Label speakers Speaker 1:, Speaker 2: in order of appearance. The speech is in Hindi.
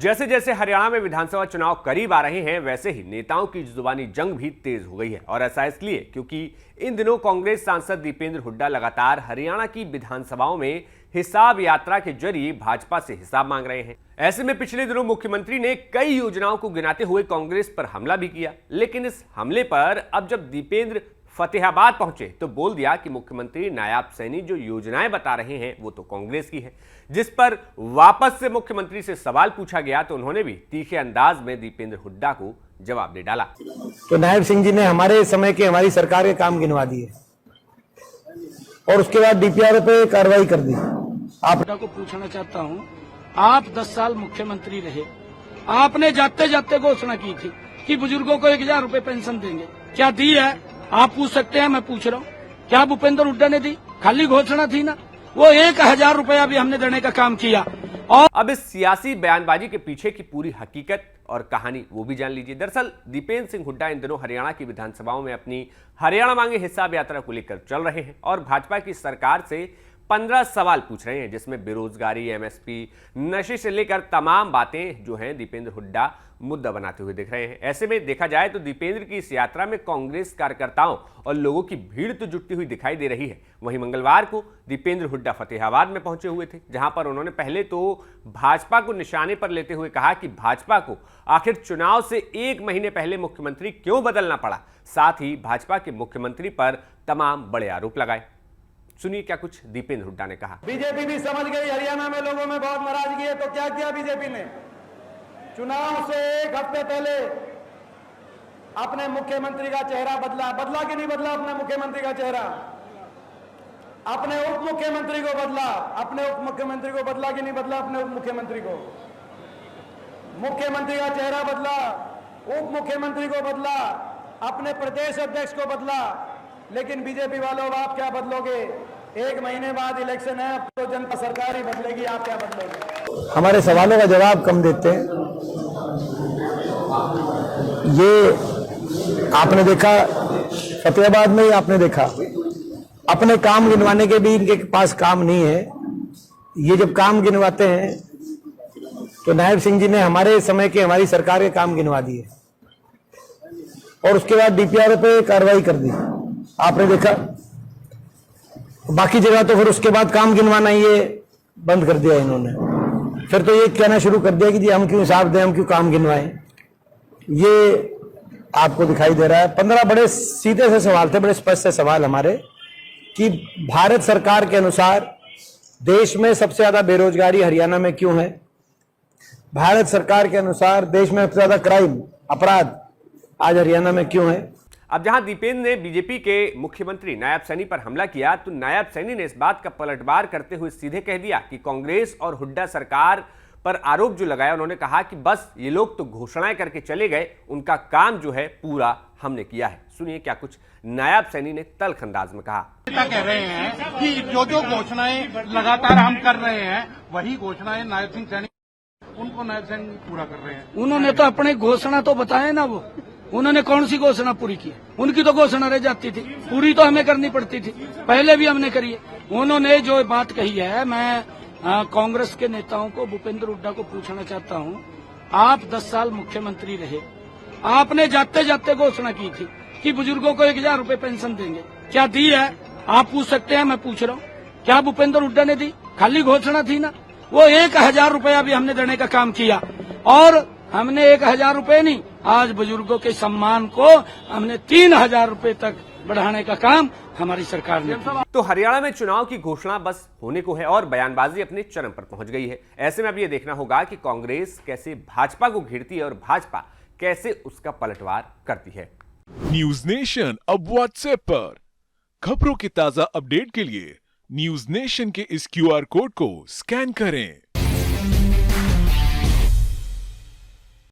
Speaker 1: जैसे जैसे हरियाणा में विधानसभा चुनाव करीब आ रहे हैं, वैसे ही नेताओं की जुबानी जंग भी तेज हो गई है। और ऐसा इसलिए क्योंकि इन दिनों कांग्रेस सांसद दीपेंद्र हुड्डा लगातार हरियाणा की विधानसभाओं में हिसाब यात्रा के जरिए भाजपा से हिसाब मांग रहे हैं। ऐसे में पिछले दिनों मुख्यमंत्री ने कई योजनाओं को गिनाते हुए कांग्रेस पर हमला भी किया, लेकिन इस हमले पर अब जब दीपेंद्र फतेहाबाद पहुंचे तो बोल दिया कि मुख्यमंत्री नायाब सैनी जो योजनाएं बता रहे हैं वो तो कांग्रेस की है। जिस पर वापस से मुख्यमंत्री से सवाल पूछा गया तो उन्होंने भी तीखे अंदाज में दीपेंद्र हुड्डा को जवाब दे डाला।
Speaker 2: तो नायब सिंह जी ने हमारे समय के हमारी सरकार के काम गिनवा दिए और उसके बाद डीपीआर पे कार्रवाई कर दी।
Speaker 3: आप को पूछना चाहता हूं, आप 10 साल मुख्यमंत्री रहे, आपने जाते जाते घोषणा की थी कि बुजुर्गों को 1000 रुपए पेंशन देंगे, क्या दी है? आप पूछ सकते हैं, मैं पूछ रहा हूँ, क्या भूपेंद्र हुड्डा ने दी? खाली घोषणा थी ना, वो 1000 रुपया भी हमने देने का काम किया। और
Speaker 1: अब इस सियासी बयानबाजी के पीछे की पूरी हकीकत और कहानी वो भी जान लीजिए। दरअसल दीपेंद्र सिंह हुड्डा इन दिनों हरियाणा की विधानसभाओं में अपनी हरियाणा मांगे हिसाब यात्रा को लेकर चल रहे हैं और भाजपा की सरकार से 15 सवाल पूछ रहे हैं, जिसमें बेरोजगारी, एमएसपी, नशे से लेकर तमाम बातें जो हैं दीपेंद्र हुड्डा मुद्दा बनाते हुए दिख रहे हैं। ऐसे में देखा जाए तो दीपेंद्र की इस यात्रा में कांग्रेस कार्यकर्ताओं और लोगों की भीड़ तो जुटती हुई दिखाई दे रही है। वहीं मंगलवार को दीपेंद्र हुड्डा फतेहाबाद में पहुंचे हुए थे, जहां पर उन्होंने पहले तो भाजपा को निशाने पर लेते हुए कहा कि भाजपा को आखिर चुनाव से 1 महीने पहले मुख्यमंत्री क्यों बदलना पड़ा। साथ ही भाजपा के मुख्यमंत्री पर तमाम बड़े आरोप लगाए। सुनिए क्या कुछ दीपेंद्र हुड्डा ने कहा।
Speaker 4: बीजेपी भी समझ गई हरियाणा में लोगों में बहुत नाराजगी है, तो क्या किया बीजेपी ने? चुनाव से 1 हफ्ते पहले अपने मुख्यमंत्री का चेहरा बदला कि नहीं बदला? अपने मुख्यमंत्री का चेहरा, अपने उप मुख्यमंत्री को बदला, अपने उप मुख्यमंत्री को बदला कि नहीं बदला? अपने उप मुख्यमंत्री को, मुख्यमंत्री का चेहरा बदला, उप मुख्यमंत्री को बदला, अपने प्रदेश अध्यक्ष को बदला। लेकिन बीजेपी वालों, आप क्या बदलोगे? 1 महीने बाद इलेक्शन है, अब तो जनता सरकार ही बदलेगी, आप क्या बदलोगे?
Speaker 2: हमारे सवालों का जवाब कम देते हैं। ये आपने देखा फतेहाबाद में ही, आपने देखा अपने काम गिनवाने के भी इनके पास काम नहीं है। ये जब काम गिनवाते हैं तो नायब सिंह जी ने हमारे समय के हमारी सरकार के काम गिनवा दिए और उसके बाद डीपीआर पे कार्रवाई कर दी। आपने देखा बाकी जगह तो फिर उसके बाद काम गिनवाना ये बंद कर दिया इन्होंने। फिर तो ये कहना शुरू कर दिया कि जी हम क्यों हिसाब दें, हम क्यों काम गिनवाएं। ये आपको दिखाई दे रहा है। 15 बड़े सीधे से सवाल थे, बड़े स्पष्ट से सवाल हमारे, कि भारत सरकार के अनुसार देश में सबसे ज्यादा बेरोजगारी हरियाणा में क्यों है? भारत सरकार के अनुसार देश में सबसे ज्यादा क्राइम, अपराध आज हरियाणा में क्यों है?
Speaker 1: अब जहां दीपेंद्र ने बीजेपी के मुख्यमंत्री नायब सैनी पर हमला किया तो नायब सैनी ने इस बात का पलटवार करते हुए सीधे कह दिया कि कांग्रेस और हुड्डा सरकार पर आरोप जो लगाया, उन्होंने कहा कि बस ये लोग तो घोषणाएं करके चले गए, उनका काम जो है पूरा हमने किया है। सुनिए क्या कुछ नायब सैनी ने तल्ख अंदाज में कहा।
Speaker 5: कह रहे हैं कि जो जो घोषणाएं लगातार हम कर रहे हैं वही घोषणाएं नायब सिंह सैनी, उनको नायब सैनी पूरा कर रहे हैं।
Speaker 3: उन्होंने तो अपने घोषणा तो बताए ना, वो उन्होंने कौन सी घोषणा पूरी की? उनकी तो घोषणा रह जाती थी, पूरी तो हमें करनी पड़ती थी, पहले भी हमने करी है। उन्होंने जो बात कही है, मैं कांग्रेस के नेताओं को, भूपेंद्र हुड्डा को पूछना चाहता हूं, आप 10 साल मुख्यमंत्री रहे, आपने जाते जाते घोषणा की थी कि बुजुर्गों को 1000 रुपए पेंशन देंगे, क्या दी है? आप पूछ सकते हैं, मैं पूछ रहा हूँ, क्या भूपेंद्र हुड्डा ने दी? खाली घोषणा थी ना, वो 1000 रुपया भी हमने देने का काम किया। और हमने 1000 रुपए नहीं, आज बुजुर्गों के सम्मान को हमने 3000 रुपए तक बढ़ाने का काम हमारी सरकार ने किया।
Speaker 1: तो हरियाणा में चुनाव की घोषणा बस होने को है और बयानबाजी अपने चरम पर पहुंच गई है। ऐसे में अब यह देखना होगा कि कांग्रेस कैसे भाजपा को घेरती है और भाजपा कैसे उसका पलटवार करती है।
Speaker 6: न्यूज नेशन अब व्हाट्सएप पर खबरों के ताजा अपडेट के लिए न्यूज नेशन के इस QR कोड को स्कैन करें।